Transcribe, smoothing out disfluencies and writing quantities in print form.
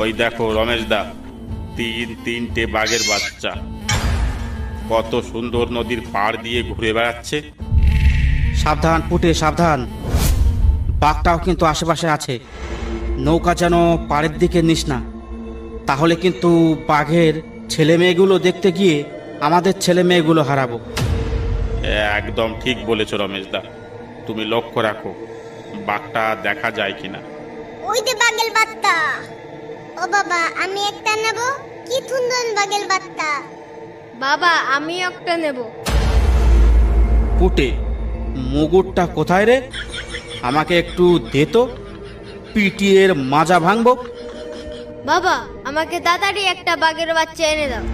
ওই দেখো রমেশ দা, তিনটে বাঘের বাচ্চা কত সুন্দর নদীর পাড় দিয়ে ঘুরে বেড়াচ্ছে। সাবধান পুটে, সাবধান। বাঘটাও কিন্তু আশেপাশে আছে। নৌকা যেন পাড়ের দিকে নিস না, তাহলে কিন্তু বাঘের ছেলে মেয়েগুলো দেখতে গিয়ে আমাদের ছেলে মেয়েগুলো হারাবো। একদম ঠিক বলেছো রমেশ দা, তুমি লক্ষ্য রাখো বাঘটা দেখা যায় কিনা। ওই যে বাগেল বাত্তা। ও বাবা, আমি একটা নেব। কি সুন্দর বাগেল বাত্তা। বাবা আমি একটা নেব। পুটে, মুগুরটা কোথায় রে? আমাকে একটু দে তো, পিটিয়ে এর মাজা ভাঙবো। বাবা আমাকে তাড়াতাড়ি একটা বাঘের বাচ্চা এনে দাও।